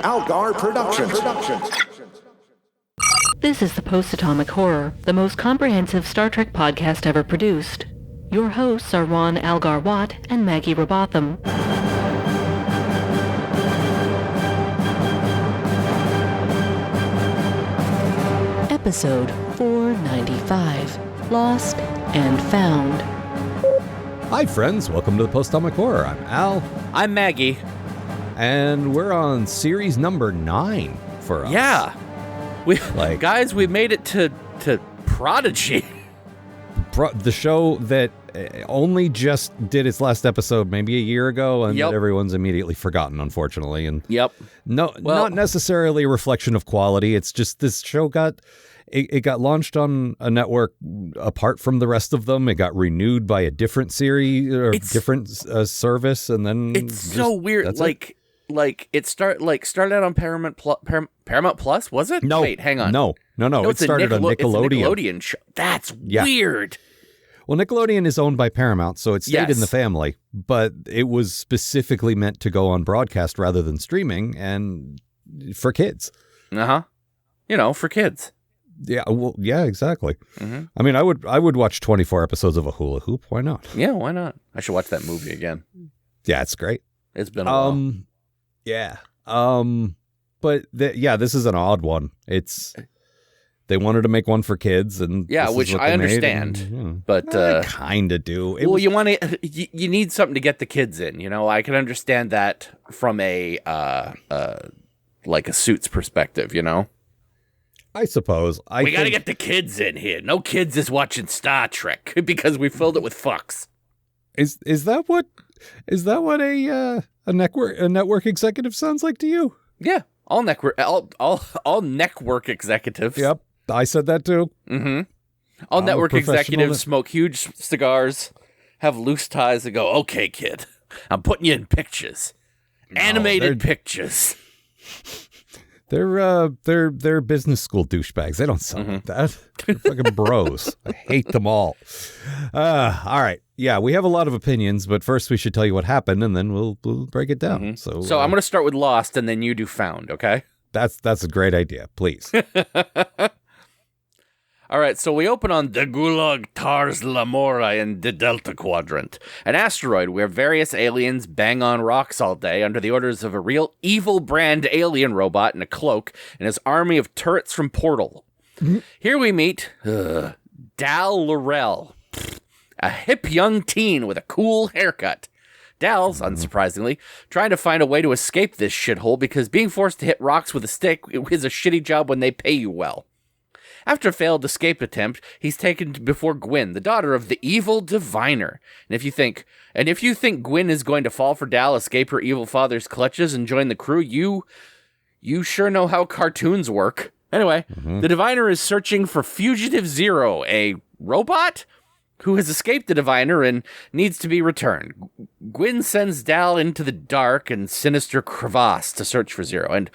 Algar Productions. This is the Post-Atomic Horror, the most comprehensive Star Trek podcast ever produced. Your hosts are Ron Algar Watt and Maggie Robotham. Episode 495, Lost and Found. Hi friends, welcome to the Post-Atomic Horror. I'm Al. I'm Maggie. And we're on series number 9 for us. Yeah. Guys, we made it to Prodigy. The show that only just did its last episode maybe a year ago, and that everyone's immediately forgotten, unfortunately. And not necessarily a reflection of quality. It's just this show got launched on a network apart from the rest of them. It got renewed by a different series or different service, and then it's so weird. It started out on Paramount Plus, was it? No, wait, hang on. No. It started on Nickelodeon. It's a Nickelodeon show. That's weird. Well, Nickelodeon is owned by Paramount, so it stayed in the family, but it was specifically meant to go on broadcast rather than streaming, and for kids. For kids. Yeah, well, yeah, exactly. Mm-hmm. I mean, I would watch 24 episodes of a hula hoop. Why not? Yeah, why not? I should watch that movie again. Yeah, it's great. It's been a while. Yeah. But this is an odd one. They wanted to make one for kids, and which I understand, but I kind of do. You need something to get the kids in. I can understand that from a Suits perspective. I suppose. We got to get the kids in here. No kids is watching Star Trek because we filled it with fucks. Is that what a network executive sounds like to you? Yeah, all network executives. Yep, I said that too. Mm-hmm. All network executives smoke huge cigars, have loose ties, and go, "Okay, kid, I'm putting you in pictures, animated pictures." They're business school douchebags. They don't sound like that. They're fucking bros. I hate them all. All right. Yeah, we have a lot of opinions, but first we should tell you what happened, and then we'll break it down. Mm-hmm. So I'm going to start with Lost, and then you do Found, okay? That's a great idea. Please. All right, so we open on the Gulag Tars Lamora in the Delta Quadrant, an asteroid where various aliens bang on rocks all day under the orders of a real evil brand alien robot in a cloak and his army of turrets from Portal. Mm-hmm. Here we meet Dal Laurel, a hip young teen with a cool haircut. Dal's, unsurprisingly, trying to find a way to escape this shithole because being forced to hit rocks with a stick is a shitty job when they pay you well. After a failed escape attempt, he's taken before Gwyn, the daughter of the evil diviner. And if you think Gwyn is going to fall for Dal, escape her evil father's clutches, and join the crew, you sure know how cartoons work. Anyway, the diviner is searching for Fugitive Zero, a robot who has escaped the diviner and needs to be returned. Gwyn sends Dal into the dark and sinister crevasse to search for Zero, and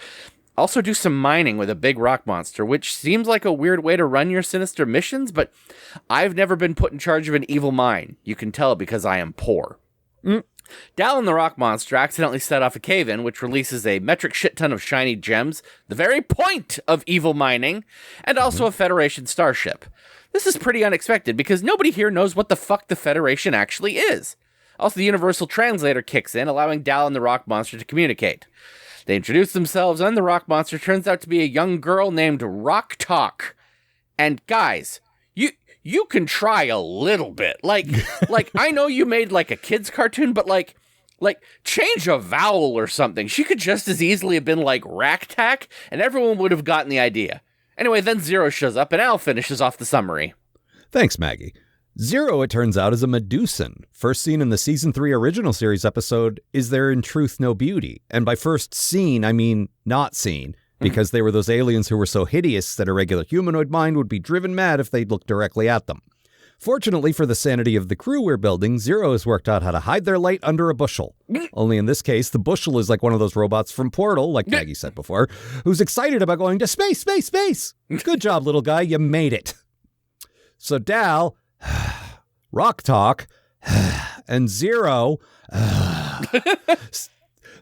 also do some mining with a big rock monster, which seems like a weird way to run your sinister missions, but I've never been put in charge of an evil mine. You can tell because I am poor. Dal and the rock monster accidentally set off a cave-in, which releases a metric shit ton of shiny gems, the very point of evil mining, and also a Federation starship. This is pretty unexpected because nobody here knows what the fuck the Federation actually is. Also, the Universal Translator kicks in, allowing Dal and the rock monster to communicate. They introduce themselves, and the rock monster turns out to be a young girl named Rock Talk. And guys, you can try a little bit. Like I know you made like a kid's cartoon, but like change a vowel or something. She could just as easily have been like Rack-Tack, and everyone would have gotten the idea. Anyway, then Zero shows up, and Al finishes off the summary. Thanks, Maggie. Zero, it turns out, is a Medusan. First seen in the Season 3 original series episode, Is There in Truth No Beauty? And by first seen, I mean not seen, because they were those aliens who were so hideous that a regular humanoid mind would be driven mad if they looked directly at them. Fortunately for the sanity of the crew we're building, Zero has worked out how to hide their light under a bushel. Only in this case, the bushel is like one of those robots from Portal, like Maggie said before, who's excited about going to space, space, space. Good job, little guy. You made it. So Dal, Rock Talk, and Zero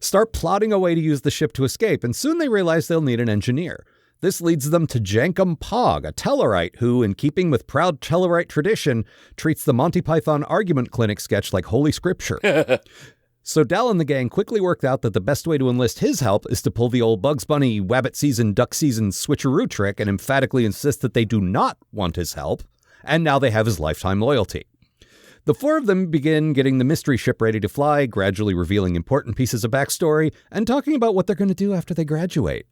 start plotting a way to use the ship to escape, and soon they realize they'll need an engineer. This leads them to Jankum Pog, a Tellarite who, in keeping with proud Tellarite tradition, treats the Monty Python argument clinic sketch like holy scripture. So Dal and the gang quickly worked out that the best way to enlist his help is to pull the old Bugs Bunny, Wabbit season, Duck season switcheroo trick and emphatically insist that they do not want his help, and now they have his lifetime loyalty. The four of them begin getting the mystery ship ready to fly, gradually revealing important pieces of backstory, and talking about what they're going to do after they graduate.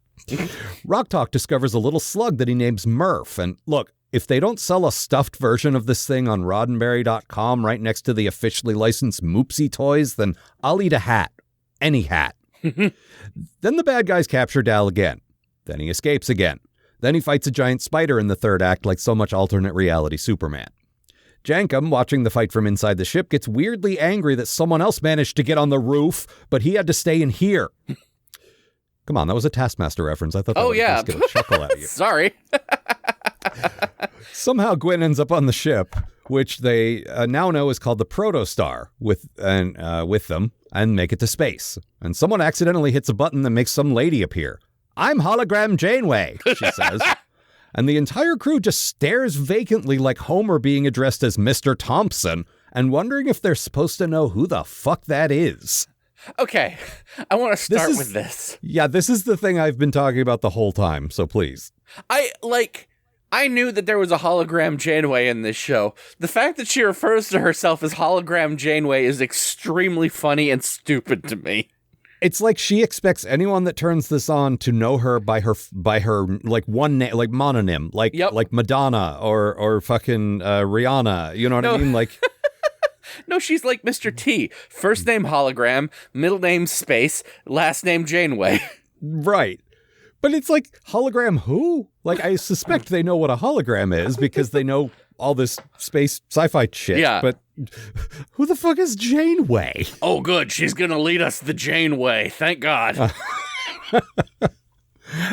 Rock Talk discovers a little slug that he names Murph, and look, if they don't sell a stuffed version of this thing on Roddenberry.com right next to the officially licensed Moopsy toys, then I'll eat a hat. Any hat. Then the bad guys capture Dal again. Then he escapes again. Then he fights a giant spider in the third act like so much alternate reality Superman. Jankum, watching the fight from inside the ship, gets weirdly angry that someone else managed to get on the roof, but he had to stay in here. Come on, that was a Taskmaster reference. I thought that would at least get a chuckle out of you. Sorry. Somehow Gwen ends up on the ship, which they now know is called the Protostar, with them, and make it to space. And someone accidentally hits a button that makes some lady appear. "I'm Hologram Janeway," she says. And the entire crew just stares vacantly like Homer being addressed as Mr. Thompson and wondering if they're supposed to know who the fuck that is. Okay, I want to start with this. Yeah, this is the thing I've been talking about the whole time, so please. I knew that there was a hologram Janeway in this show. The fact that she refers to herself as hologram Janeway is extremely funny and stupid to me. It's like she expects anyone that turns this on to know her by her like one name, like mononym, like Madonna or fucking Rihanna. You know what I mean? Like. No, she's like Mr. T. First name hologram, middle name space, last name Janeway. Right. But it's like, hologram who? Like, I suspect they know what a hologram is because they know all this space sci-fi shit. Yeah. But who the fuck is Janeway? Oh, good. She's going to lead us the Janeway. Thank God.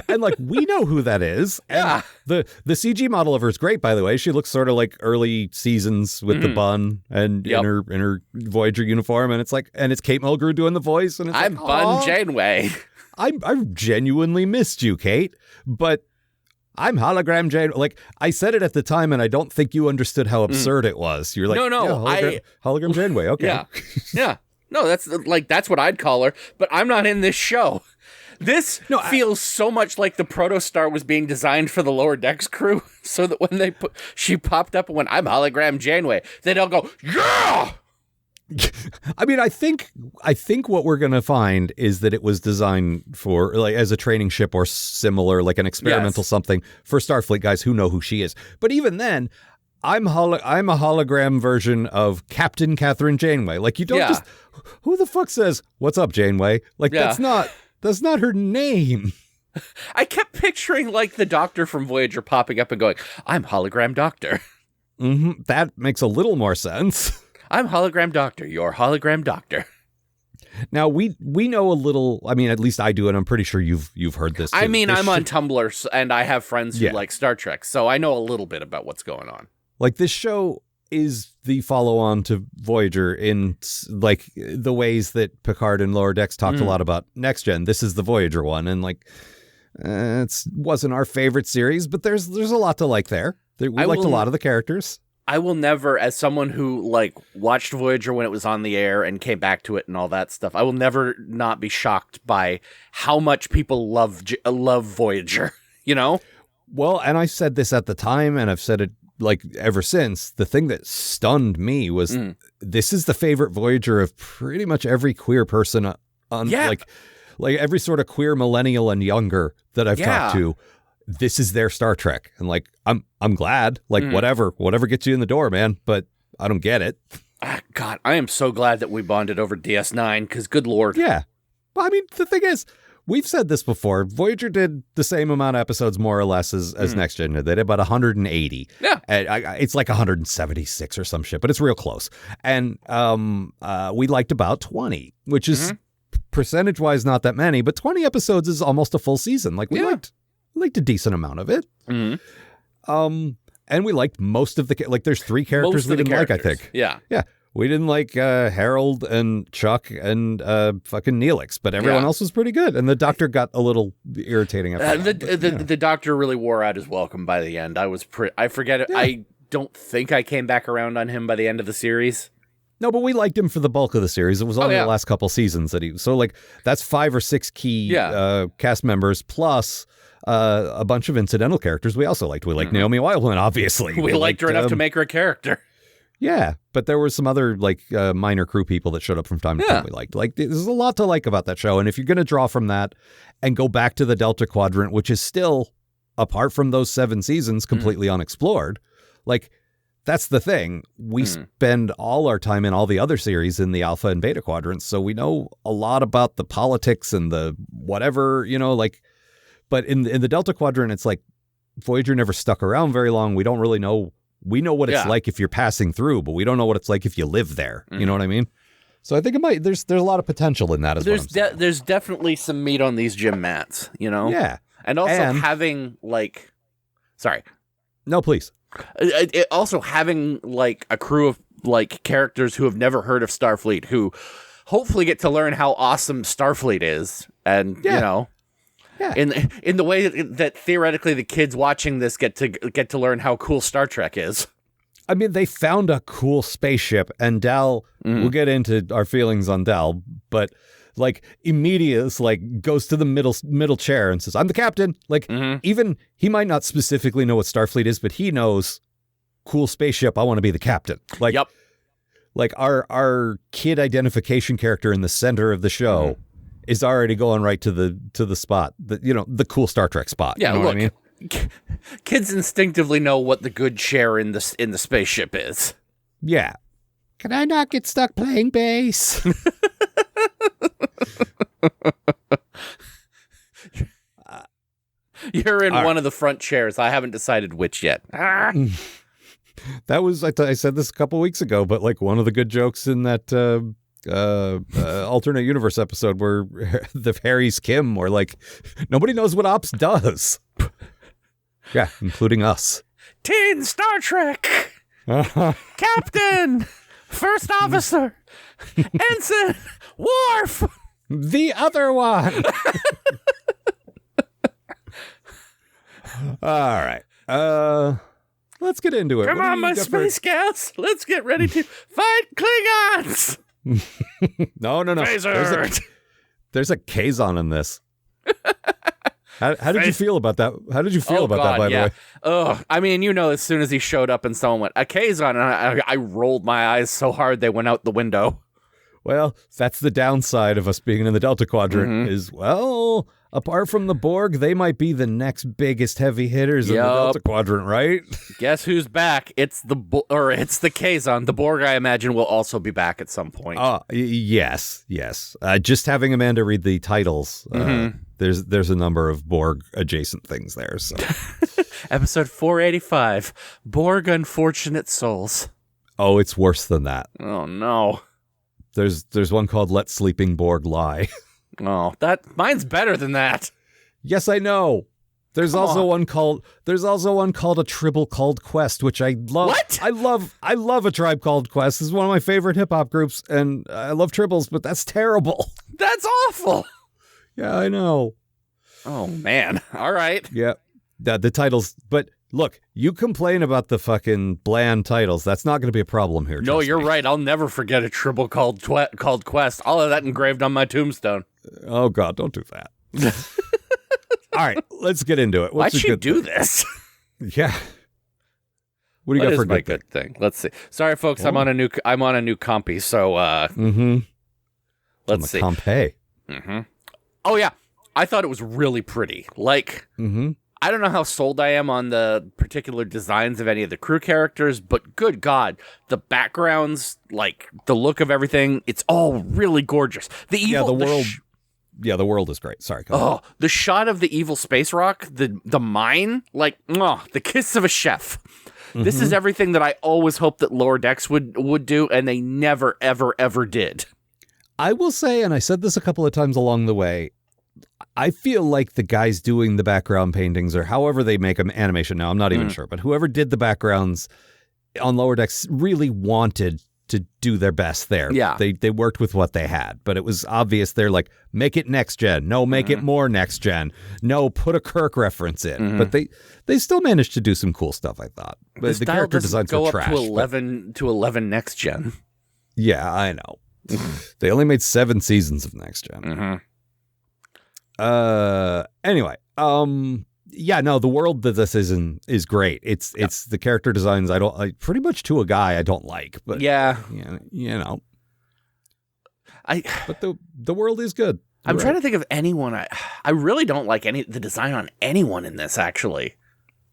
And like, we know who that is. Yeah. And the CG model of her is great, by the way. She looks sort of like early seasons with the bun and in her Voyager uniform. And it's like, and it's Kate Mulgrew doing the voice. And it's I'm like, Bun Janeway. I genuinely missed you, Kate, but I'm hologram Janeway. Like, I said it at the time, and I don't think you understood how absurd it was. You're like, hologram Janeway. Okay. Yeah. Yeah. No, that's what I'd call her, but I'm not in this show. This feels so much like the Protostar was being designed for the Lower Decks crew, so that when she popped up and went, "I'm hologram Janeway," they'd all go, "Yeah!" I mean, I think what we're going to find is that it was designed for, like, as a training ship or similar, like an experimental something for Starfleet guys who know who she is. But even then, I'm a hologram version of Captain Catherine Janeway. Like, you don't just, who the fuck says, "What's up, Janeway?" Like, that's not her name. I kept picturing like the Doctor from Voyager popping up and going, "I'm hologram Doctor." Mm-hmm. That makes a little more sense. I'm hologram Doctor, your hologram Doctor. Now, we know a little, I mean, at least I do, and I'm pretty sure you've heard this too. I mean, I'm on Tumblr, and I have friends who like Star Trek, so I know a little bit about what's going on. Like, this show is the follow-on to Voyager in, like, the ways that Picard and Lower Decks talked a lot about Next Gen. This is the Voyager one, and, like, it wasn't our favorite series, but there's a lot to like there. We liked a lot of the characters. I will never, as someone who like watched Voyager when it was on the air and came back to it and all that stuff, I will never not be shocked by how much people love Voyager, you know? Well, and I said this at the time, and I've said it like ever since. The thing that stunned me was this is the favorite Voyager of pretty much every queer person like every sort of queer millennial and younger that I've talked to. This is their Star Trek. And like, I'm glad, like whatever gets you in the door, man, but I don't get it. God, I am so glad that we bonded over DS9 because good Lord. Yeah. Well, I mean, the thing is, we've said this before. Voyager did the same amount of episodes more or less as Next Gen. They did about 180. Yeah. It's like 176 or some shit, but it's real close. And we liked about 20, which is percentage-wise not that many, but 20 episodes is almost a full season. Like, we liked a decent amount of it. And we liked most of the, like, there's 3 characters we didn't like, I think. Yeah. Yeah. We didn't like Harold and Chuck and fucking Neelix, but everyone else was pretty good. And the Doctor got a little irritating after that. The Doctor really wore out his welcome by the end. I forget it. Yeah. I don't think I came back around on him by the end of the series. No, but we liked him for the bulk of the series. It was only the last couple seasons that so like that's 5 or 6 key cast members plus a bunch of incidental characters we also liked. We liked Naomi Wildman, obviously. We liked her enough to make her a character. Yeah, but there were some other like minor crew people that showed up from time to time we liked. Like, there's a lot to like about that show. And if you're going to draw from that and go back to the Delta Quadrant, which is still, apart from those 7 seasons, completely unexplored, like, that's the thing. We spend all our time in all the other series in the Alpha and Beta quadrants, so we know a lot about the politics and the whatever, like, but in the Delta Quadrant, it's like Voyager never stuck around very long. We don't really know. We know what it's like if you're passing through, but we don't know what it's like if you live there. You know what I mean? So I think it might. There's a lot of potential in that as well. There's definitely some meat on these gym mats, Yeah, and also having like, sorry, no, please. Also having like a crew of like characters who have never heard of Starfleet, who hopefully get to learn how awesome Starfleet is, and in the way that theoretically the kids watching this get to learn how cool Star Trek is. I mean, they found a cool spaceship, and Dal. We'll get into our feelings on Dal, but like immediately, like goes to the middle chair and says, "I'm the captain." Like even he might not specifically know what Starfleet is, but he knows cool spaceship. I want to be the captain. Like, like our kid identification character in the center of the show. Is already going right to the spot, the cool Star Trek spot. Yeah, you know look, what I mean? Kids instinctively know what the good chair in the spaceship is. Yeah. Can I not get stuck playing bass? You're in one of the front chairs. I haven't decided which yet. That was I said this a couple weeks ago, but like one of the good jokes in that. Alternate universe episode where the Harry's Kim were like, nobody knows what Ops does. Yeah, including us. Teen Star Trek, Captain, First Officer, Ensign, Worf, the other one. All right. Let's get into it. Come on, my space gals. Let's get ready to fight Klingons. No. There's a Kazon in this. How did you feel about that? How did you feel about that, by the way? Oh, I mean, as soon as he showed up and someone went, a Kazon, and I rolled my eyes so hard they went out the window. Well, that's the downside of us being in the Delta Quadrant is, well, apart from the Borg, they might be the next biggest heavy hitters in the Delta Quadrant, right? Guess who's back? It's the Kazon. The Borg, I imagine, will also be back at some point. Yes. Just having Amanda read the titles, there's a number of Borg adjacent things there. So, Episode 485, Borg Unfortunate Souls. Oh, it's worse than that. Oh no. There's one called Let Sleeping Borg Lie. Oh, mine's better than that. Yes, I know. There's also one called A Tribble Called Quest, which I love. What? I love A Tribe Called Quest. This is one of my favorite hip hop groups, and I love tribbles, but that's terrible. That's awful. Yeah, I know. Oh man. All right. Yeah. The titles, but look, you complain about the fucking bland titles. That's not going to be a problem here. No, you're right. I'll never forget A Tribble Called Quest. I'll have that engraved on my tombstone. Oh, God, don't do that. All right, let's get into it. Why'd she do this? Yeah. What do you got for my good thing? Let's see. Sorry, folks. I'm on a new compy. So, let's see. Compay. Oh yeah, I thought it was really pretty. Like, I don't know how sold I am on the particular designs of any of the crew characters, but good God, the backgrounds, like the look of everything, it's all really gorgeous. The world is great. Sorry. The shot of the evil space rock, the mine, like, the kiss of a chef. This is everything that I always hoped that Lower Decks would do, and they never, ever, ever did. I will say, and I said this a couple of times along the way, I feel like the guys doing the background paintings, or however they make them animation now, I'm not even sure, but whoever did the backgrounds on Lower Decks really wanted to do their best there. Yeah. They worked with what they had, but it was obvious they're like, make it next gen. No, make it more next gen. No, put a Kirk reference in. But they still managed to do some cool stuff, I thought. But the character designs go were up trash. to 11 next gen. Yeah, I know. They only made 7 seasons of next gen. Anyway, yeah, no, the world that this is great. It's the character designs I pretty much to a guy I don't like, but yeah, you know, but the world is good. I'm trying to think of anyone. I really don't like the design on anyone in this, actually.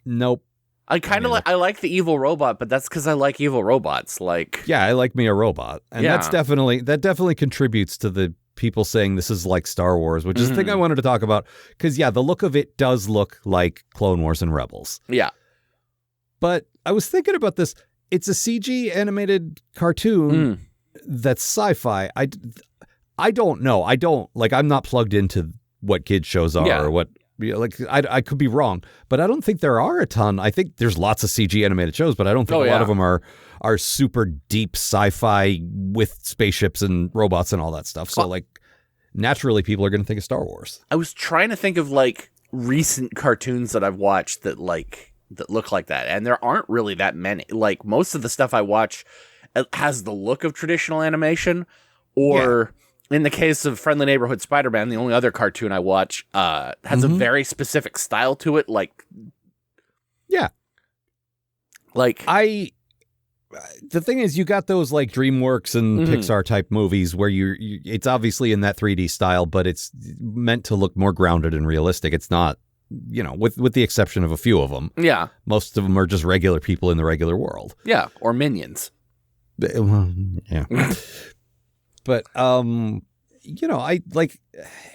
Nope. I kind of I like the evil robot, but that's because I like evil robots. Like, yeah, I like me a robot, and that definitely contributes to the people saying this is like Star Wars, which is the thing I wanted to talk about, because yeah, the look of it does look like Clone Wars and Rebels. Yeah, but I was thinking about this. It's a CG animated cartoon that's sci-fi. I don't know. I'm not plugged into what kids shows are or what. I could be wrong, but I don't think there are a ton. I think there's lots of CG animated shows, but I don't think a lot of them are super deep sci-fi with spaceships and robots and all that stuff. So naturally people are going to think of Star Wars. I was trying to think of recent cartoons that I've watched that look like that, and there aren't really that many. Like, most of the stuff I watch has the look of traditional animation, or in the case of Friendly Neighborhood Spider-Man, the only other cartoon I watch has a very specific style to it. The thing is, you got those like DreamWorks and Pixar type movies where it's obviously in that 3D style, but it's meant to look more grounded and realistic. It's not, with the exception of a few of them. Yeah. Most of them are just regular people in the regular world. Yeah. Or Minions. Well, yeah. But, I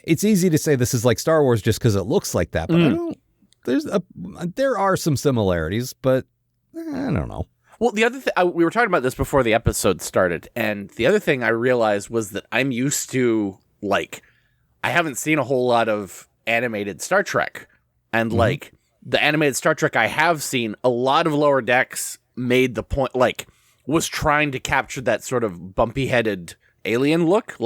it's easy to say this is like Star Wars just because it looks like that, but there are some similarities, but I don't know. Well, the other thing, we were talking about this before the episode started, and the other thing I realized was that I'm used to, I haven't seen a whole lot of animated Star Trek, and the animated Star Trek I have seen, a lot of Lower Decks made the point, was trying to capture that sort of bumpy-headed alien look.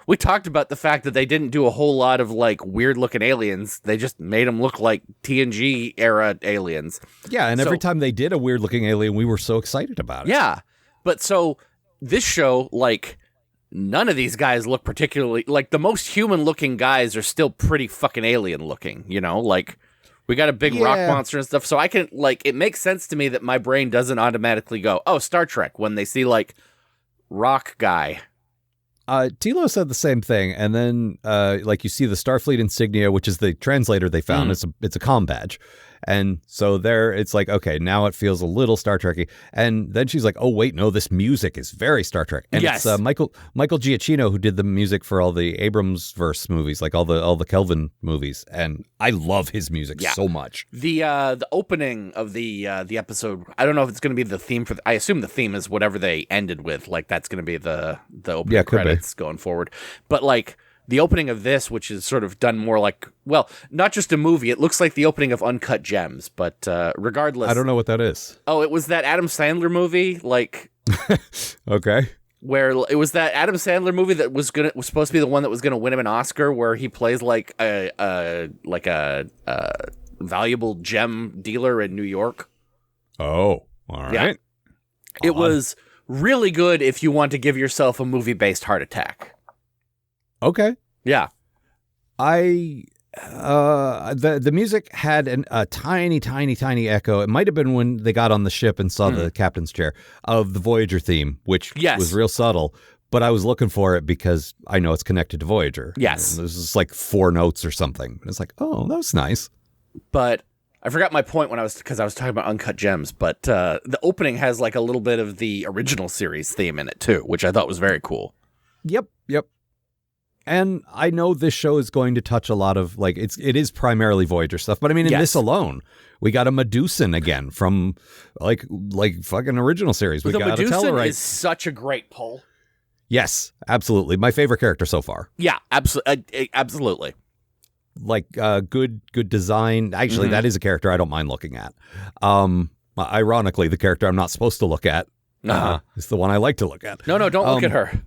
We talked about the fact that they didn't do a whole lot of weird looking aliens. They just made them look like TNG era aliens. Yeah, and every time they did a weird looking alien, we were so excited about it. Yeah, but so this show, none of these guys look particularly the most human looking guys are still pretty fucking alien looking. We got a big rock monster and stuff. So I can it makes sense to me that my brain doesn't automatically go, oh, Star Trek, when they see rock guy. Tilo said the same thing, and then you see the Starfleet insignia, which is the translator they found. It's a comm badge, and so there it's okay, now it feels a little Star Trekky. And then she's like, oh wait, no, this music is very Star Trek, and it's Michael Giacchino who did the music for all the Abrams verse movies, all the Kelvin movies, and I love his music so much. The opening of the episode, I don't know if it's going to be the theme for. I assume the theme is whatever they ended with. That's going to be the opening credits going forward. But the opening of this, which is sort of done more not just a movie. It looks like the opening of Uncut Gems, but regardless. I don't know what that is. Oh, it was that Adam Sandler movie, okay. Where it was that Adam Sandler movie that was supposed to be the one that was gonna win him an Oscar, where he plays a valuable gem dealer in New York. Oh, all right. Yeah. It was really good if you want to give yourself a movie-based heart attack. Okay. Yeah. The music had a tiny echo. It might have been when they got on the ship and saw the captain's chair of the Voyager theme, which was real subtle, but I was looking for it because I know it's connected to Voyager. Yes. This is 4 notes or something. It's oh, that was nice. But I forgot my point because I was talking about Uncut Gems, but the opening has a little bit of the original series theme in it too, which I thought was very cool. Yep. And I know this show is going to touch a lot of it is primarily Voyager stuff, but I mean in this alone, we got a Medusan again from fucking original series. We got Medusan is such a great pull. Yes, absolutely, my favorite character so far. Yeah, absolutely. Good design. Actually, that is a character I don't mind looking at. Ironically, the character I'm not supposed to look at It's the one I like to look at. No, don't look at her.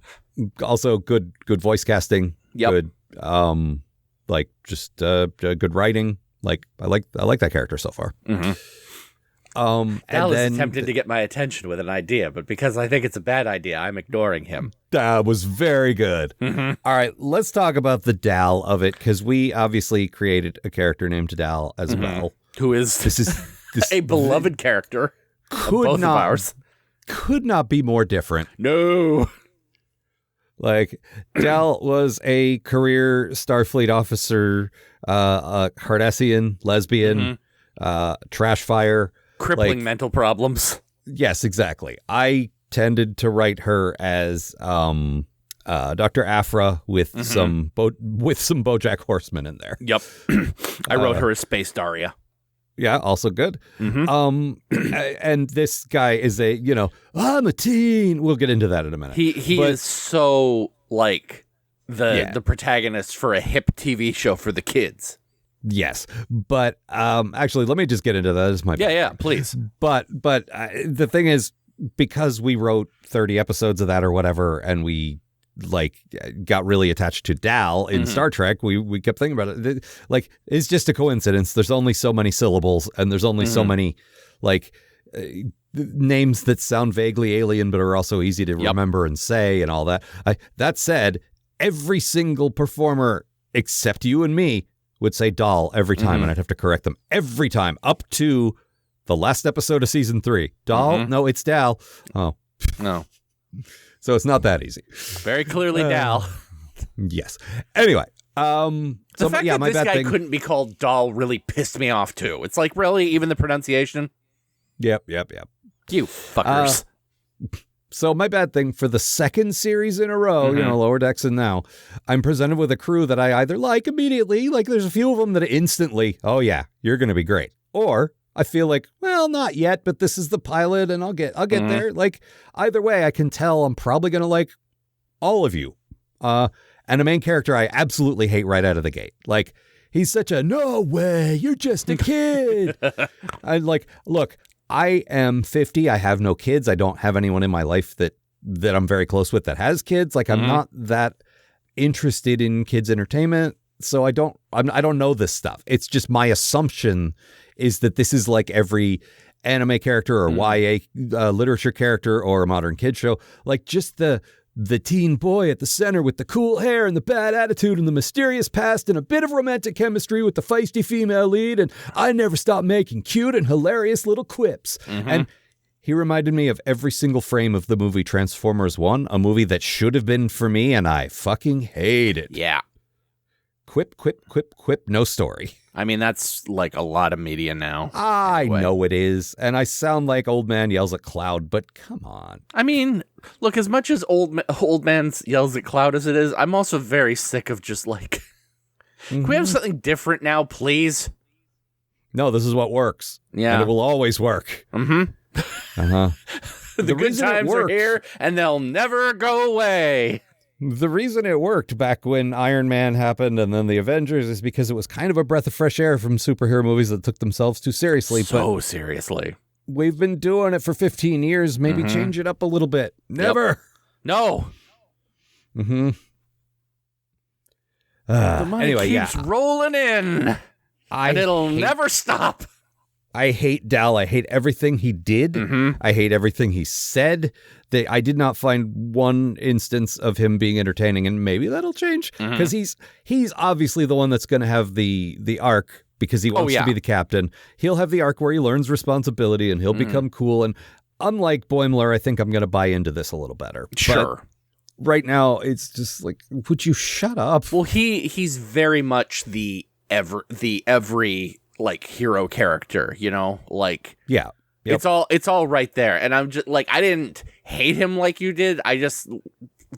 Also, good voice casting. Yep. Good, good writing. Like I like that character so far. Mm-hmm. Al is attempting to get my attention with an idea, but because I think it's a bad idea, I'm ignoring him. That was very good. Mm-hmm. All right, let's talk about the Dal of it, because we obviously created a character named Dal as well. Who is this a beloved character of both of ours. Could not be more different. No. Like, Dal was a career Starfleet officer, a Cardassian, lesbian, trash fire. Crippling mental problems. Yes, exactly. I tended to write her as Dr. Afra with some BoJack Horseman in there. Yep. I wrote her as Space Daria. Yeah, also good. And this guy is I'm a teen. We'll get into that in a minute. He is so like the protagonist for a hip TV show for the kids. Yes, but actually, let me just get into that. This might please. But the thing is, because we wrote 30 episodes of that or whatever, and we got really attached to Dal in Star Trek, we kept thinking about it. Like, it's just a coincidence. There's only so many syllables, and there's only so many names that sound vaguely alien, but are also easy to remember and say, and all that. That said, every single performer except you and me would say Dal every time, and I'd have to correct them every time, up to the last episode of season 3. Dal? No, it's Dal. Oh. No. So it's not that easy. Very clearly Dal. Yes. Anyway. The fact that this guy couldn't be called Dal really pissed me off, too. It's like, really? Even the pronunciation? Yep. You fuckers. So my bad thing, for the second series in a row, Lower Decks and now, I'm presented with a crew that I either like immediately, like there's a few of them that instantly, oh yeah, you're going to be great. Or I feel like, well, not yet, but this is the pilot and I'll get there. Like, either way, I can tell I'm probably going to like all of you. And a main character I absolutely hate right out of the gate. Like, he's such a, no way, you're just a kid. I'm like, look, I am 50. I have no kids. I don't have anyone in my life that I'm very close with that has kids. Like, I'm not that interested in kids entertainment. So I don't know this stuff. It's just my assumption is that this is like every anime character or YA literature character or a modern kid show. Like, just the teen boy at the center with the cool hair and the bad attitude and the mysterious past and a bit of romantic chemistry with the feisty female lead. And I never stop making cute and hilarious little quips. And he reminded me of every single frame of the movie Transformers 1, a movie that should have been for me, and I fucking hate it. Yeah. Quip, quip, quip, quip, no story. I mean, that's like a lot of media now. I know it is. And I sound like Old Man Yells at Cloud, but come on. I mean, look, as much as Old Man Yells at Cloud as it is, I'm also very sick of just like, can we have something different now, please? No, this is what works. Yeah. And it will always work. The good times are here, and they'll never go away. The reason it worked back when Iron Man happened and then the Avengers is because it was kind of a breath of fresh air from superhero movies that took themselves too seriously. Seriously. We've been doing it for 15 years. Maybe change it up a little bit. Never. Yep. No. The money keeps rolling in, and it'll never stop. I hate Dal. I hate everything he did. I hate everything he said. I did not find one instance of him being entertaining, and maybe that'll change because he's obviously the one that's going to have the arc because he wants to be the captain. He'll have the arc where he learns responsibility and he'll become cool. And unlike Boimler, I think I'm going to buy into this a little better. Sure. But right now, it's just like, would you shut up? Well, he's very much the every like hero character, like yeah. Yep. It's all right there. And I'm just like, I didn't hate him like you did.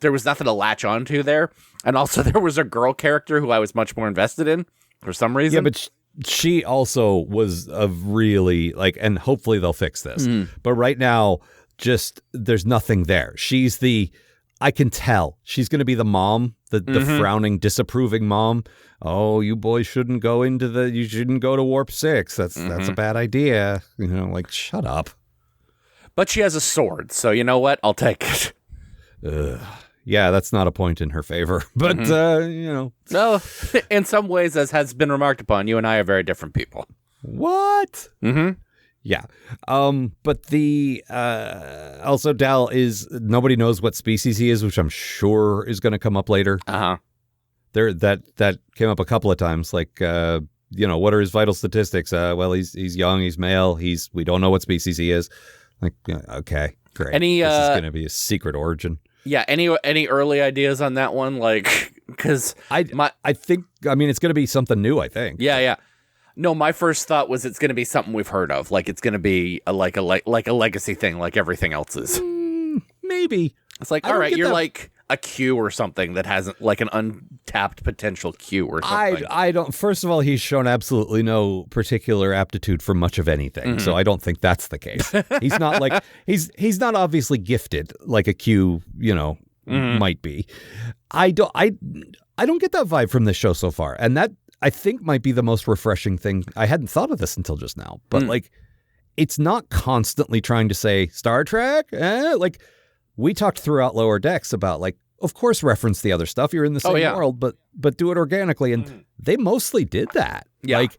There was nothing to latch onto there. And also there was a girl character who I was much more invested in for some reason. Yeah, but she also was a really and hopefully they'll fix this. But right now, just there's nothing there. I can tell she's going to be the mom, the frowning, disapproving mom. Oh, you boys shouldn't go you shouldn't go to Warp 6. That's a bad idea. Shut up. But she has a sword, so you know what? I'll take it. Yeah, that's not a point in her favor. But, No, in some ways, as has been remarked upon, you and I are very different people. What? Mm-hmm. Yeah. But the also Dal is nobody knows what species he is, which I'm sure is going to come up later. Uh-huh. That came up a couple of times. Like, what are his vital statistics? Well, he's young, he's male, we don't know what species he is. Like, okay, great. This is going to be a secret origin. Yeah. Any early ideas on that one? Like, because I think it's going to be something new. I think. Yeah. No, my first thought was it's going to be something we've heard of. Like it's going to be like a legacy thing, like everything else is. Maybe it's like, all right, you're like a Q or something that hasn't like an untapped potential Q or something. I don't. First of all, he's shown absolutely no particular aptitude for much of anything, so I don't think that's the case. He's not like he's not obviously gifted like a Q, might be. I don't get that vibe from this show so far, and that I think might be the most refreshing thing. I hadn't thought of this until just now, but like, it's not constantly trying to say Star Trek. Like, we talked throughout Lower Decks about like, of course, reference the other stuff. You're in the same world, but do it organically, and they mostly did that. Yeah. Like,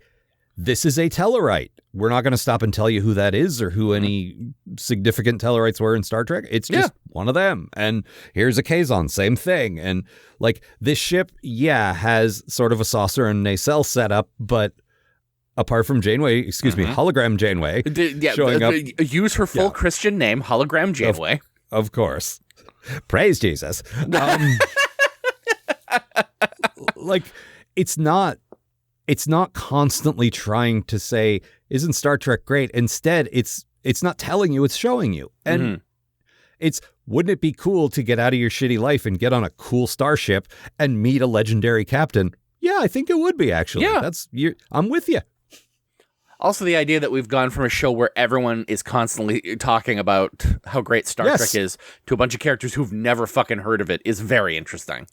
this is a Tellarite. We're not going to stop and tell you who that is or who any significant Tellarites were in Star Trek. It's just one of them. And here's a Kazon, same thing. And like this ship, has sort of a saucer and nacelle setup, but apart from Janeway, hologram Janeway showing up. Use her full Christian name, hologram Janeway. Of course. Praise Jesus. Like, it's not constantly trying to say, isn't Star Trek great? Instead, it's not telling you, it's showing you. And wouldn't it be cool to get out of your shitty life and get on a cool starship and meet a legendary captain? Yeah, I think it would be, actually. Yeah. I'm with you. Also, the idea that we've gone from a show where everyone is constantly talking about how great Star Trek is to a bunch of characters who've never fucking heard of it is very interesting.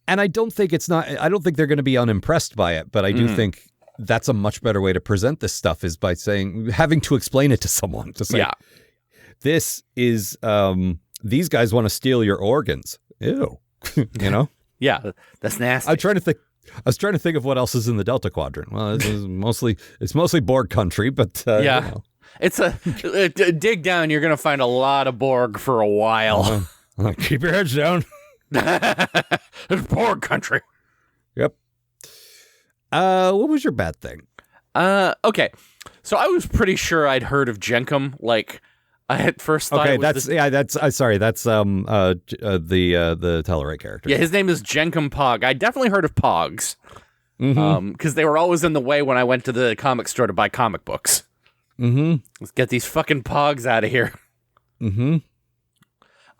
And I don't think they're going to be unimpressed by it, but I do think that's a much better way to present this stuff is by having to explain it to someone. To say, this is, these guys want to steal your organs. Ew. Yeah, that's nasty. I was trying to think of what else is in the Delta Quadrant. Well, it's mostly Borg country, but it's a dig down. You're going to find a lot of Borg for a while. Keep your heads down. It's Borg country. Yep. What was your bad thing? Okay. So I was pretty sure I'd heard of Jenkum. Like, I at first thought. Okay, that's the Tellarite character. Yeah, his name is Jenkum Pog. I definitely heard of Pogs. Because they were always in the way when I went to the comic store to buy comic books. Let's get these fucking Pogs out of here.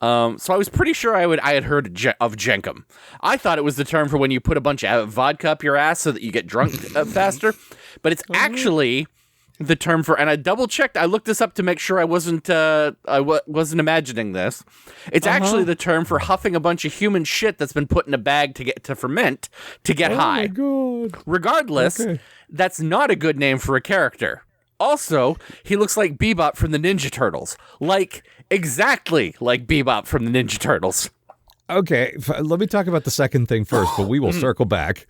So I was pretty sure I had heard of Jenkum. I thought it was the term for when you put a bunch of vodka up your ass so that you get drunk faster, but it's actually the term for. And I double checked. I looked this up to make sure I wasn't imagining this. It's actually the term for huffing a bunch of human shit that's been put in a bag to ferment to get high. Oh my God! Regardless, that's not a good name for a character. Also, he looks like Bebop from the Ninja Turtles. Like, exactly like Bebop from the Ninja Turtles. Okay, let me talk about the second thing first, but we will circle back.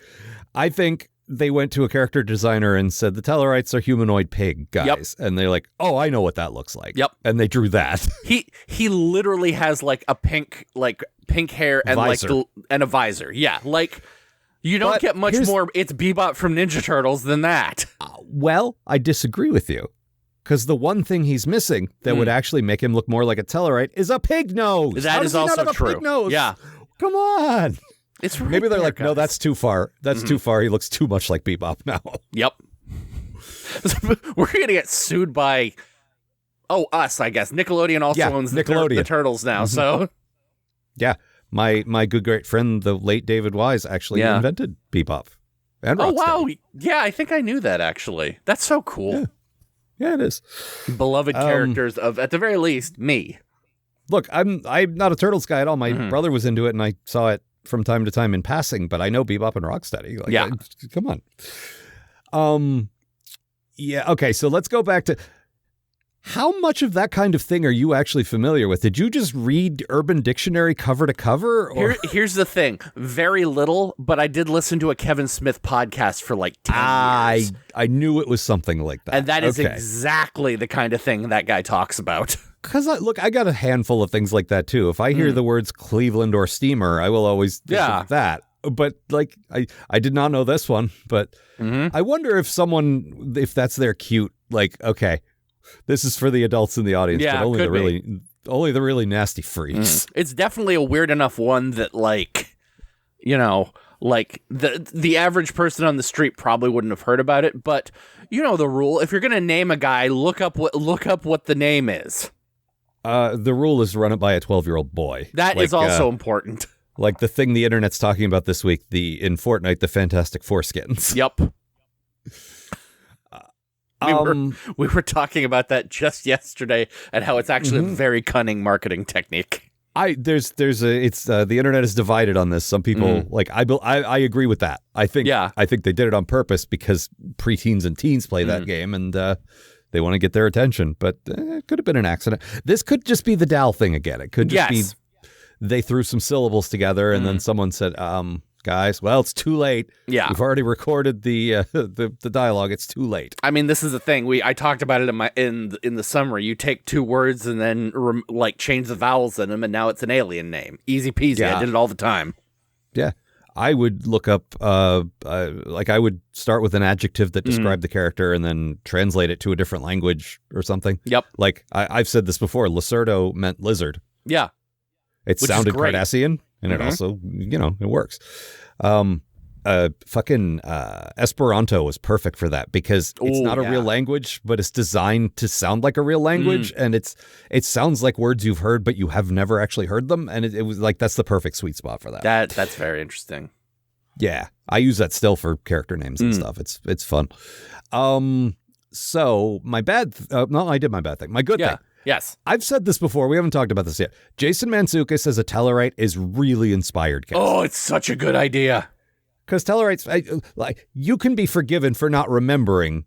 I think they went to a character designer and said, the Tellarites are humanoid pig guys. Yep. And they're like, oh, I know what that looks like. Yep. And they drew that. He literally has like a pink hair and visor. And a visor. Yeah, like... You don't get much more It's Bebop from Ninja Turtles than that. Well, I disagree with you. Because the one thing he's missing that would actually make him look more like a Tellarite is a pig nose. That is also true. Pig nose? Yeah. Come on. It's right. Maybe they're there, like, guys. no, that's too far. That's too far. He looks too much like Bebop now. Yep. We're going to get sued by, us, I guess. Nickelodeon also owns the Turtles now, so. Yeah. My good great friend, the late David Wise, actually invented Bebop and Rocksteady. Oh, wow. Yeah, I think I knew that, actually. That's so cool. Yeah, it is. Beloved characters of, at the very least, me. Look, I'm not a Turtles guy at all. My brother was into it, and I saw it from time to time in passing, but I know Bebop and Rocksteady. Like, come on. Yeah, okay, so let's go back to... How much of that kind of thing are you actually familiar with? Did you just read Urban Dictionary cover to cover? Or? Here's the thing. Very little, but I did listen to a Kevin Smith podcast for like 10 years. I knew it was something like that. And that is exactly the kind of thing that guy talks about. Because, I got a handful of things like that, too. If I hear the words Cleveland or steamer, I will always think of that. But, like, I did not know this one. But I wonder if that's their cute, like, okay, this is for the adults in the audience, but only the really nasty freaks. It's definitely a weird enough one that, like, like the average person on the street probably wouldn't have heard about it. But you know the rule: if you're gonna name a guy, look up what the name is. The rule is run it by a 12-year-old boy. That is also important. Like the thing the internet's talking about this week, in Fortnite, the Fantastic Foreskins. Yep. We were talking about that just yesterday and how it's actually a very cunning marketing technique. The internet is divided on this. Some people I agree with that. I think they did it on purpose because preteens and teens play that game and they want to get their attention. But it could have been an accident. This could just be the Dal thing again. It could just be they threw some syllables together and then someone said, guys, well, it's too late. Yeah. We've already recorded the dialogue. It's too late. I mean, this is the thing. I talked about it in the summary. You take two words and then change the vowels in them, and now it's an alien name. Easy peasy. Yeah. I did it all the time. Yeah. I would look up, I would start with an adjective that described the character and then translate it to a different language or something. Yep. Like, I've said this before. Lacerdo meant lizard. Yeah. It sounded Cardassian, and it also, it works. Esperanto was perfect for that because it's not a real language, but it's designed to sound like a real language, and it sounds like words you've heard, but you have never actually heard them, and it was like that's the perfect sweet spot for that. That's very interesting. Yeah, I use that still for character names and stuff. It's fun. So my bad, I did my bad thing. My good thing. Yes. I've said this before. We haven't talked about this yet. Jason Mantzoukas as a Tellarite is really inspired casting. Oh, it's such a good idea. Because Tellarites, you can be forgiven for not remembering,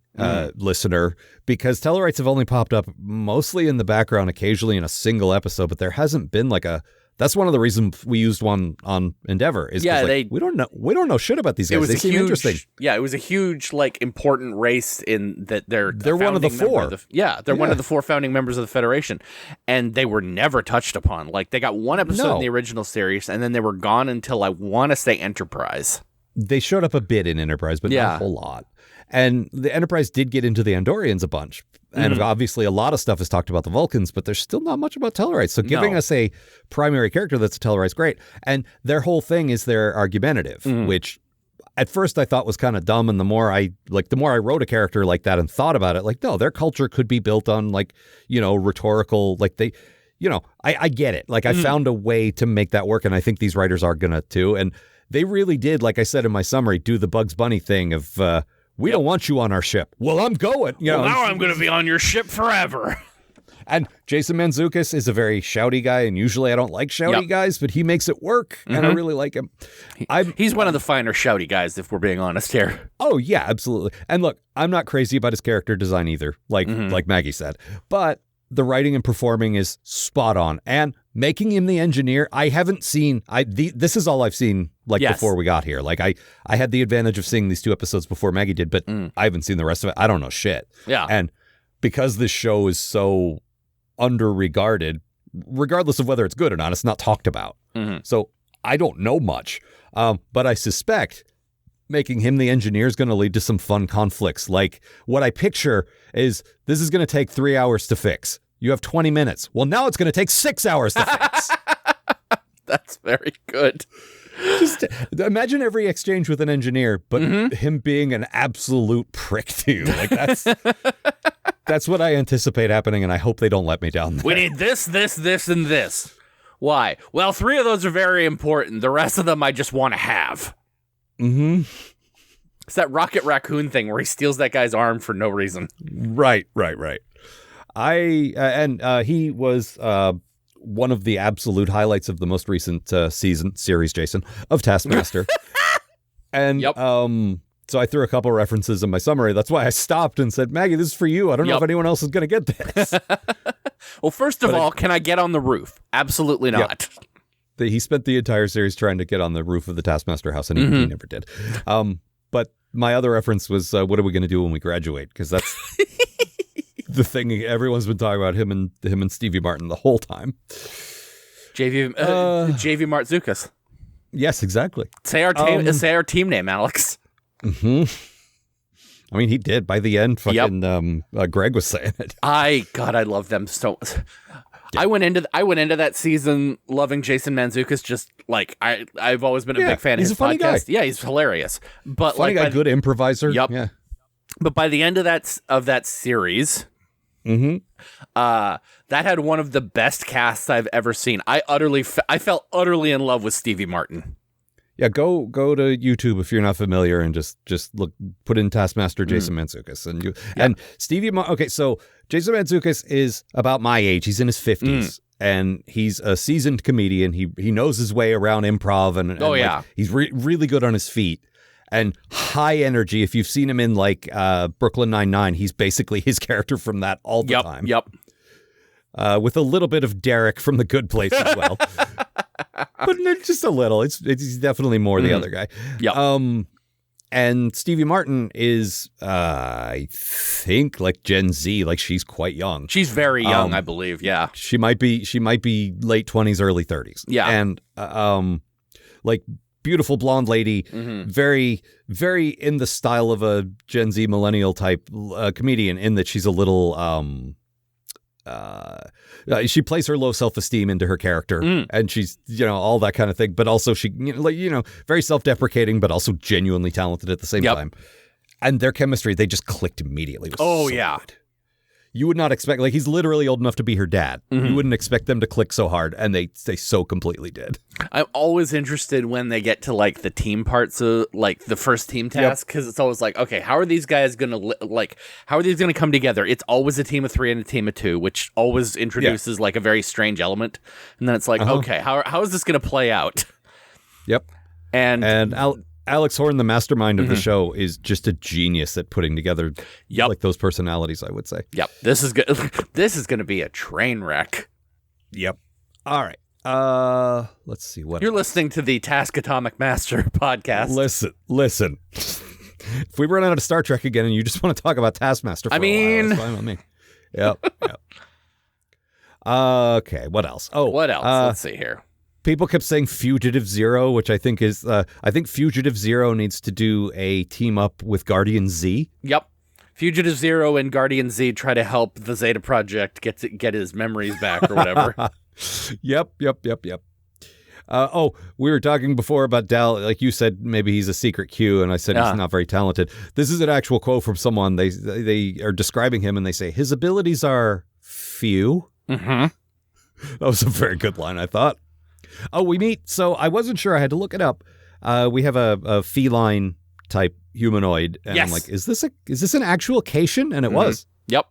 listener, because Tellarites have only popped up mostly in the background, occasionally in a single episode, but there hasn't been that's one of the reasons we used one on Endeavor. Is we don't know shit about these guys. They seem interesting. Yeah, it was a huge, important race in that they're one of the four. They're one of the four founding members of the Federation, and they were never touched upon. Like, they got one episode in the original series, and then they were gone until I want to say Enterprise. They showed up a bit in Enterprise, but not a whole lot. And the Enterprise did get into the Andorians a bunch. And obviously a lot of stuff is talked about the Vulcans, but there's still not much about Tellarites. So giving us a primary character that's a Tellarite is great. And their whole thing is they're argumentative, which at first I thought was kind of dumb. And the more I wrote a character like that and thought about it, no, their culture could be built on rhetorical, I get it. I found a way to make that work. And I think these writers are going to too. And they really did, like I said in my summary, do the Bugs Bunny thing of, we don't want you on our ship. Well, I'm going. Now I'm going to be on your ship forever. And Jason Mantzoukas is a very shouty guy, and usually I don't like shouty guys, but he makes it work, and I really like him. He's one of the finer shouty guys, if we're being honest here. Oh, yeah, absolutely. And look, I'm not crazy about his character design either, like Maggie said. But the writing and performing is spot on. And making him the engineer, I haven't seen, this is all I've seen before we got here. I had the advantage of seeing these two episodes before Maggie did, but I haven't seen the rest of it. I don't know shit. Yeah. And because this show is so under-regarded, regardless of whether it's good or not, it's not talked about. So I don't know much. But I suspect making him the engineer is going to lead to some fun conflicts. What I picture is this is going to take 3 hours to fix. You have 20 minutes. Well, now it's going to take 6 hours to fix. That's very good. Just imagine every exchange with an engineer, but him being an absolute prick to you. That's what I anticipate happening, and I hope they don't let me down there. We need this, and this. Why? Well, 3 of those are very important. The rest of them I just want to have. It's that Rocket Raccoon thing where he steals that guy's arm for no reason. Right. He was one of the absolute highlights of the most recent series, Jason, of Taskmaster. And So I threw a couple references in my summary. That's why I stopped and said, Maggie, this is for you. I don't know if anyone else is going to get this. Well, first of all, can I get on the roof? Absolutely not. He spent the entire series trying to get on the roof of the Taskmaster house, and he never did. But my other reference was, what are we going to do when we graduate? Because that's the thing everyone's been talking about, him and Stevie Martin the whole time. JV Martzukas. Yes, exactly. Say our team name, Alex. I mean, he did by the end. Fucking Greg was saying it. I love them so. I went into that season loving Jason Mantzoukas. Just like I've always been a big fan of his funny podcast. Guy. Yeah, he's hilarious. But funny guy, good improviser. Yep. Yeah. But by the end of that series, that had one of the best casts I've ever seen. I felt utterly in love with Stevie Martin. Yeah, go to YouTube if you're not familiar and just look, put in Taskmaster Jason Mantzoukas and Stevie. Okay, so Jason Mantzoukas is about my age. He's in his 50s and he's a seasoned comedian. He knows his way around improv and he's really good on his feet and high energy. If you've seen him in like Brooklyn Nine-Nine, he's basically his character from that all the time. Yep. With a little bit of Derek from The Good Place as well. But just a little. It's definitely more the other guy. Yep. And Stevie Martin is, I think, like Gen Z. Like she's quite young. She's very young, I believe. Yeah. She might be late 20s, early 30s. Yeah. And like beautiful blonde lady, very, very in the style of a Gen Z millennial type comedian. In that she's a little. She plays her low self-esteem into her character and she's, all that kind of thing. But also she, very self-deprecating, but also genuinely talented at the same time. And their chemistry, they just clicked immediately. It was so good. You would not expect, like, he's literally old enough to be her dad. You wouldn't expect them to click so hard, and they so completely did. I'm always interested when they get to, like, the team parts of, like, the first team task, because it's always like, okay, how are these guys going to come together? It's always a team of 3 and a team of 2, which always introduces, like, a very strange element. And then it's like, okay, how is this going to play out? Yep. And Alex Horn, the mastermind of the show, is just a genius at putting together like those personalities, I would say. Yep. This is good. This is going to be a train wreck. Yep. All right. Let's see what you're listening to the Task Atomic Master podcast. Listen. If we run out of Star Trek again and you just want to talk about Taskmaster for a while, that's fine with me. Yep. Okay. What else? What else? Let's see here. People kept saying Fugitive Zero, which I think is, I think Fugitive Zero needs to do a team up with Guardian Z. Yep. Fugitive Zero and Guardian Z try to help the Zeta Project get his memories back or whatever. Yep. We were talking before about Dal, like you said, maybe he's a secret Q, and I said he's not very talented. This is an actual quote from someone. They are describing him, and they say, his abilities are few. That was a very good line, I thought. Oh, we meet. So I wasn't sure. I had to look it up. We have a feline type humanoid, and I'm like, is this an actual Cation? And it was. Yep.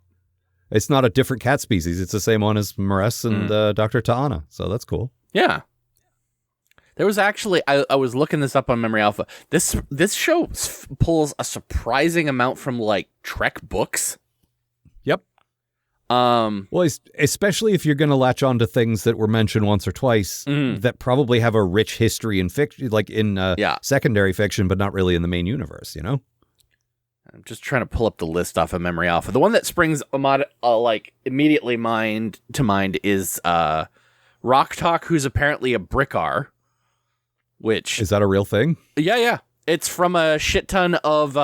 It's not a different cat species. It's the same one as Maress and Dr. Ta'ana. So that's cool. Yeah. There was actually, I was looking this up on Memory Alpha. This show pulls a surprising amount from like Trek books. Yep. Well, especially if you're going to latch on to things that were mentioned once or twice that probably have a rich history in fiction, like in secondary fiction, but not really in the main universe, I'm just trying to pull up the list off of Memory Alpha. The one that springs immediately to mind is Rock Talk, who's apparently a Brickar. Which is that a real thing? Yeah. It's from a shit ton of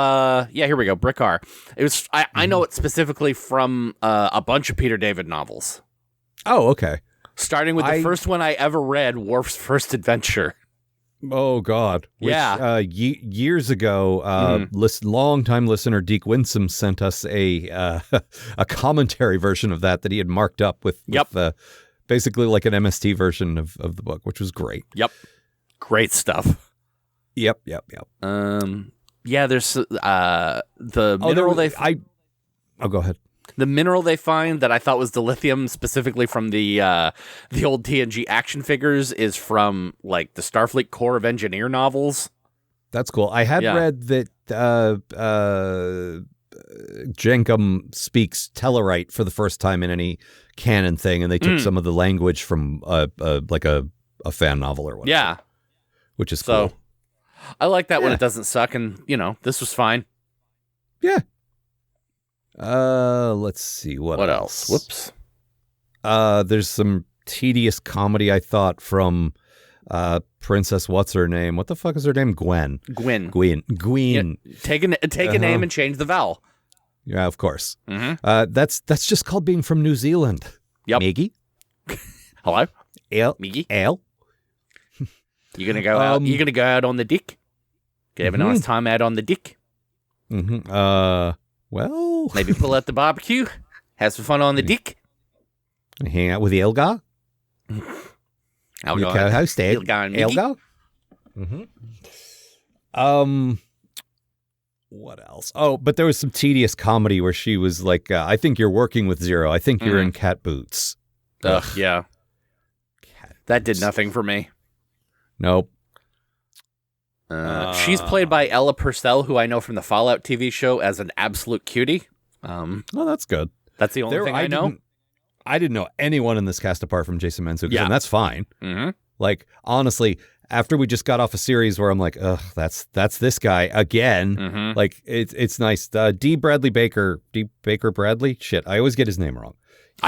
here we go, Brickar. It was I know it specifically from a bunch of Peter David novels. Oh, okay. Starting with the first one I ever read, Worf's First Adventure. Oh God. Which, years ago, long-time listener Deke Winsome sent us a commentary version of that he had marked up with basically like an MST version of the book, which was great. Yep. Great stuff. Yep. There's the mineral go ahead. The mineral they find that I thought was dilithium, specifically from the old TNG action figures, is from like the Starfleet Corps of Engineer novels. That's cool. I had read that Jenkum speaks Tellarite for the first time in any canon thing, and they took some of the language from like a fan novel or whatever. Yeah. Which is cool. I like that when it doesn't suck, and, this was fine. Yeah. Let's see. What else? Whoops. There's some tedious comedy, I thought, from Princess What's-Her-Name. What the fuck is her name? Gwen. Yeah, take a name and change the vowel. Yeah, of course. Mm-hmm. That's just called being from New Zealand. Yep. Maggie? Hello? Maggie? Ale? You gonna go out? You gonna go out on the dick? Gonna have a nice time out on the dick? Mm-hmm. Well... Maybe pull out the barbecue? Have some fun on the dick? Hang out with the Elgar? Elgar. Co-host, Elgar and Mickey? Elgar? Mm-hmm. What else? Oh, but there was some tedious comedy where she was like, I think you're working with Zero. I think you're in cat boots. Ugh, yeah. That did nothing for me. Nope. She's played by Ella Purcell, who I know from the Fallout TV show as an absolute cutie. Well, that's good. That's the only thing I know. I didn't know anyone in this cast apart from Jason Mantzoukas, and that's fine. Mm-hmm. Like, honestly, after we just got off a series where I'm like, ugh, that's this guy again. Mm-hmm. Like, it's nice. D. Baker Bradley? Shit, I always get his name wrong.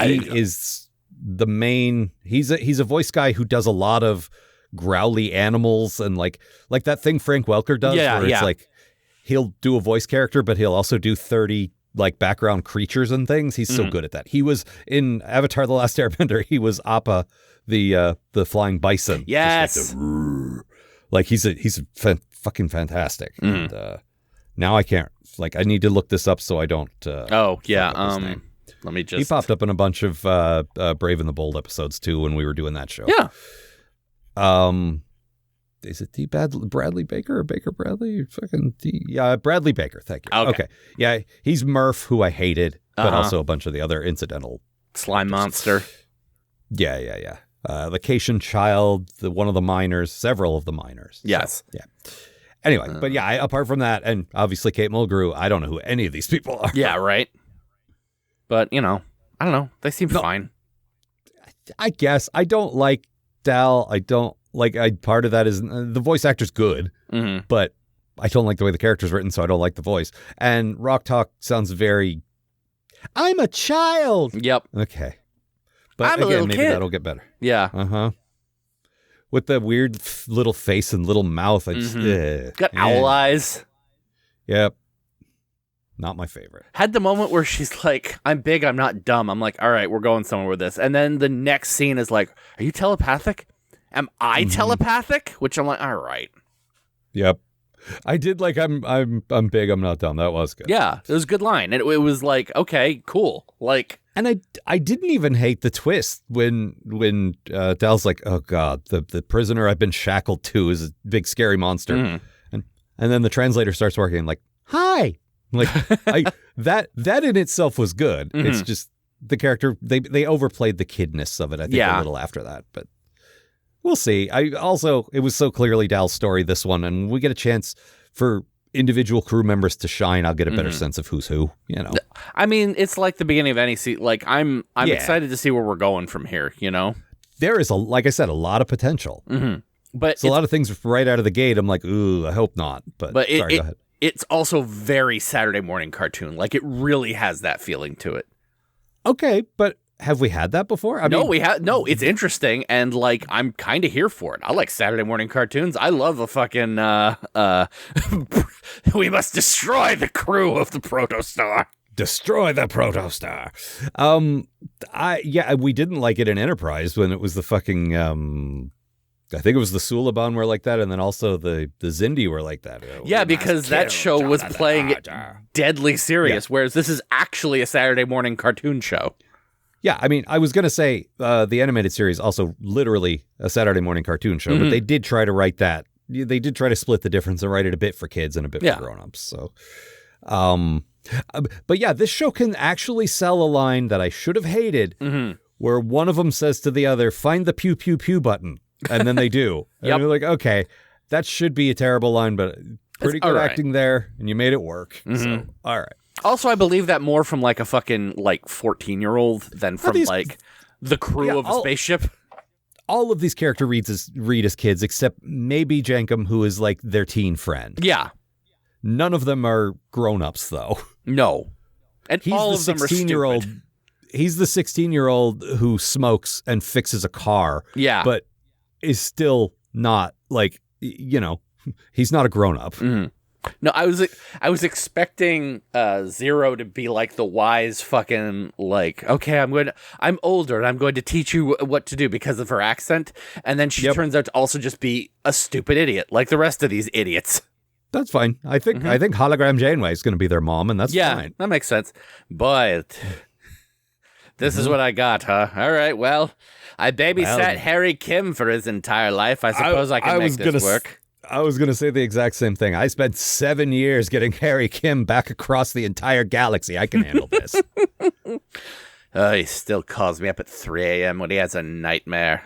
He is the main... He's a voice guy who does a lot of growly animals and like that thing Frank Welker does where it's like he'll do a voice character, but he'll also do 30 like background creatures and things. He's so good at that. He was in Avatar: The Last Airbender. He was Appa, the flying bison. Yes, like he's fucking fantastic. And now I can't. Like, I need to look this up so I don't. Let me just. He popped up in a bunch of Brave and the Bold episodes too when we were doing that show. Yeah. Is it Bradley Baker or Baker Bradley? Fucking Bradley Baker. Thank you. Okay. Yeah, he's Murph, who I hated, but also a bunch of the other incidental slime monster. Yeah. The Cation child, one of the miners, several of the miners. Yes. So, yeah. Anyway, but yeah, apart from that, and obviously Kate Mulgrew, I don't know who any of these people are. Yeah, right. But I don't know. They seem fine. I guess I don't like Dal. I don't like. Part of that is the voice actor's good, but I don't like the way the character's written, so I don't like the voice. And Rock Talk sounds very. I'm a child. Yep. Okay. But I'm a little maybe kid. That'll get better. Yeah. With the weird little face and little mouth, I just got owl eyes. Yep. Not my favorite. Had the moment where she's like, I'm big, I'm not dumb. I'm like, all right, we're going somewhere with this. And then the next scene is like, are you telepathic? Am I telepathic? Which I'm like, all right. Yep. I did like, I'm big, I'm not dumb. That was good. Yeah, it was a good line. And it was like, okay, cool. Like, and I didn't even hate the twist when Dal's like, oh God, the prisoner I've been shackled to is a big scary monster. And then the translator starts working like, hi. Like that in itself was good. It's just the character they overplayed the kidness of it, I think, a little after that. But we'll see. It was so clearly Dal's story, this one, and when we get a chance for individual crew members to shine, I'll get a better sense of who's who, you know. I mean, it's like the beginning of any season. Like I'm excited to see where we're going from here, you know. There is like I said, a lot of potential. But it's a lot of things right out of the gate. I'm like, ooh, I hope not. But sorry, go ahead. It's also very Saturday morning cartoon. Like, it really has that feeling to it. Okay, but have we had that before? I mean, we have. No, it's interesting, and like I'm kind of here for it. I like Saturday morning cartoons. I love a fucking we must destroy the crew of the Protostar. Destroy the Protostar. We didn't like it in Enterprise when it was the fucking I think it was the Suliban were like that, and then also the Zindi were like that. Yeah, because that show was playing it deadly serious, whereas this is actually a Saturday morning cartoon show. Yeah, I mean, I was going to say the animated series also literally a Saturday morning cartoon show, but they did try to write that. They did try to split the difference and write it a bit for kids and a bit for grown-ups. So, but yeah, this show can actually sell a line that I should have hated, where one of them says to the other, find the pew, pew, pew button. And then they do. And you're like, okay. that should be a terrible line, but pretty good acting there, and you made it work. Mm-hmm. So, all right. Also, I believe that more from like a fucking like 14-year-old than from like the crew of a spaceship. All of these characters read as kids, except maybe Jankum, who is like their teen friend. Yeah. None of them are grown-ups, though. No. And all of them are stupid. He's the 16-year-old who smokes and fixes a car. Yeah. But is still not like, he's not a grown-up. Mm-hmm. No, I was expecting Zero to be like the wise fucking like, okay, I'm older and I'm going to teach you what to do because of her accent, and then she turns out to also just be a stupid idiot like the rest of these idiots. That's fine. I think Hologram Janeway is going to be their mom, and that's fine. That makes sense. But this is what I got, huh? All right, well, I babysat Harry Kim for his entire life. I suppose I can make this work. I was going to say the exact same thing. I spent 7 years getting Harry Kim back across the entire galaxy. I can handle this. He still calls me up at 3 a.m. when he has a nightmare.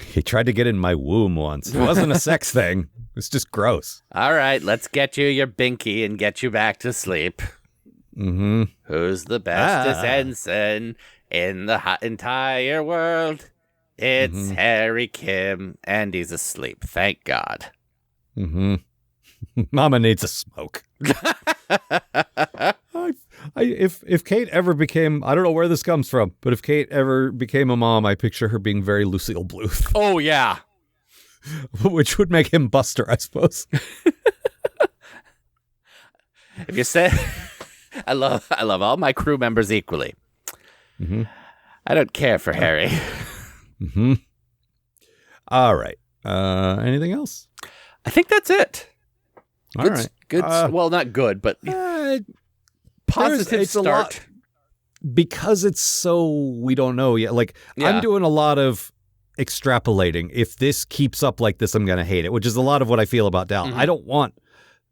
He tried to get in my womb once. It wasn't a sex thing. It's just gross. All right, let's get you your binky and get you back to sleep. Mm-hmm. Who's the bestest ensign in the entire world? It's Harry Kim, and he's asleep. Thank God. Mm-hmm. Mama needs a smoke. If Kate ever became, I don't know where this comes from, but if Kate ever became a mom, I picture her being very Lucille Bluth. Oh, yeah. Which would make him Buster, I suppose. If you say, I love all my crew members equally. Mm-hmm. I don't care for Harry. Mm-hmm. All right. Anything else? I think that's it. All right. Good. Well, not good, but positive start. Because it's so we don't know yet. Like I'm doing a lot of extrapolating. If this keeps up like this, I'm going to hate it, which is a lot of what I feel about Dal. Mm-hmm. I don't want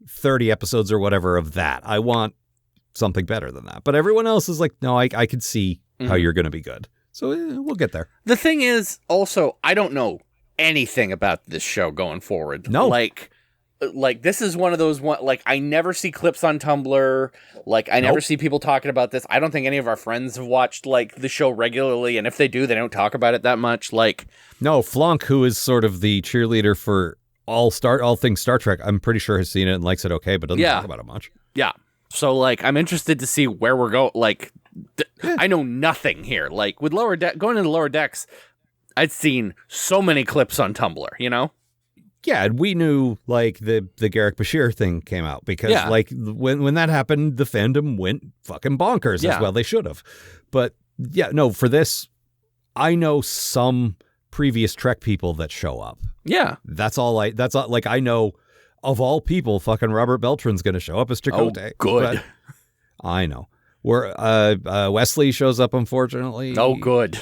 30 episodes or whatever of that. I want something better than that. But everyone else is like, no, I can see how you're going to be good. So we'll get there. The thing is, also, I don't know anything about this show going forward. No. Like this is one of those like I never see clips on Tumblr. Like I never see people talking about this. I don't think any of our friends have watched like the show regularly, and if they do, they don't talk about it that much. Like no, Flonk, who is sort of the cheerleader for all things Star Trek, I'm pretty sure has seen it and likes it okay, but doesn't talk about it much. Yeah. So like I'm interested to see where we're going. Like I know nothing here. Like with going into Lower Decks, I'd seen so many clips on Tumblr, Yeah, and we knew like the Garrick Bashir thing came out because like when that happened, the fandom went fucking bonkers as well. They should have. But for this, I know some previous Trek people that show up. Yeah. That's all like I know of all people, fucking Robert Beltran's going to show up as Chakotay. Oh, good. I know. Where Wesley shows up, unfortunately. Oh, good.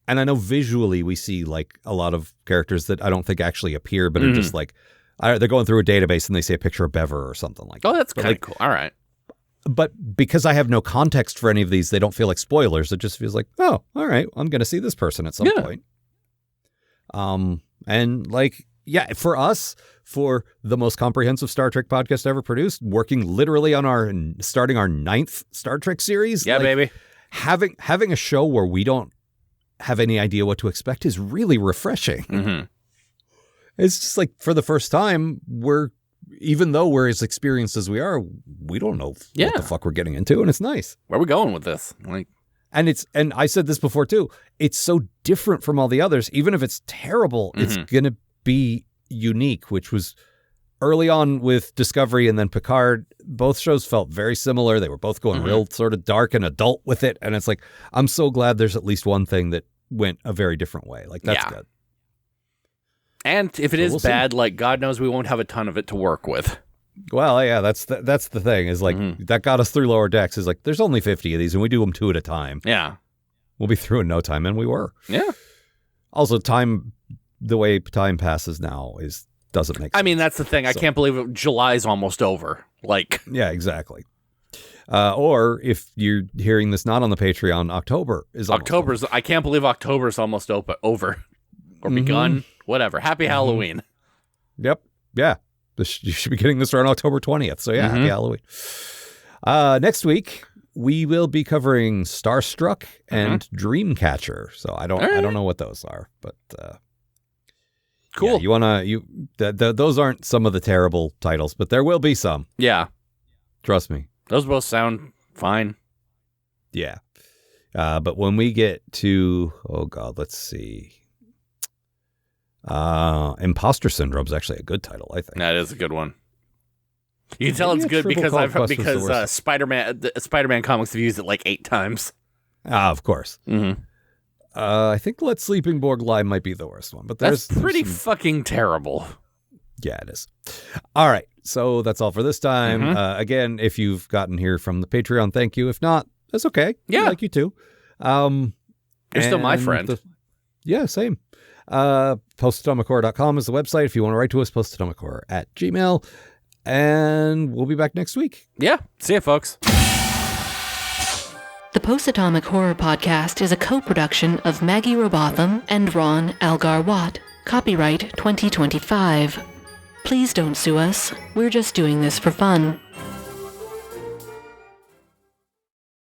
And I know visually we see like a lot of characters that I don't think actually appear, but are just like, they're going through a database and they see a picture of Bever or something like that. Oh, that's kind of cool. All right. But because I have no context for any of these, they don't feel like spoilers. It just feels like, oh, all right, I'm going to see this person at some point. And like, for us, for the most comprehensive Star Trek podcast ever produced, working literally on starting our 9th Star Trek series. Yeah, baby. Having a show where we don't have any idea what to expect is really refreshing. Mm-hmm. It's just like for the first time, even though we're as experienced as we are, we don't know what the fuck we're getting into, and it's nice. Where are we going with this? And I said this before too, it's so different from all the others. Even if it's terrible, it's going to be unique, which was early on with Discovery and then Picard. Both shows felt very similar. They were both going real sort of dark and adult with it. And it's like, I'm so glad there's at least one thing that went a very different way. Like, that's good. And if it is bad, like, God knows we won't have a ton of it to work with. Well, yeah, that's the thing is like, that got us through Lower Decks is like, there's only 50 of these and we do them 2 at a time. Yeah. We'll be through in no time. And we were. Yeah. Also, the way time passes now doesn't make sense. I mean, that's the thing. I can't believe July's almost over. Like, yeah, exactly. Or if you're hearing this not on the Patreon, October is almost over. I can't believe October's almost over. or begun, whatever. Happy Halloween. Yep. Yeah. You should be getting this around October 20th. So yeah, happy Halloween. Next week, we will be covering Starstruck and Dreamcatcher. So I don't know what those are, but cool. Yeah, those aren't some of the terrible titles, but there will be some. Yeah. Trust me. Those both sound fine. Yeah. But when we get to, let's see. Imposter Syndrome is actually a good title, I think. That is a good one. You can tell it's good because Spider-Man comics have used it like 8 times. Of course. Mm-hmm. I think Let Sleeping Borg Lie might be the worst one, but that's pretty fucking terrible. Yeah, it is. All right, so that's all for this time. Again, if you've gotten here from the Patreon, thank you. If not, that's okay. Yeah, I like you too. You're still my friend. Yeah, same. Postatomichorror.com is the website. If you want to write to us, postatomichorror@gmail.com. And we'll be back next week. Yeah. See ya, folks. The Post-Atomic Horror Podcast is a co-production of Maggie Robotham and Ron Algar Watt. Copyright 2025. Please don't sue us. We're just doing this for fun.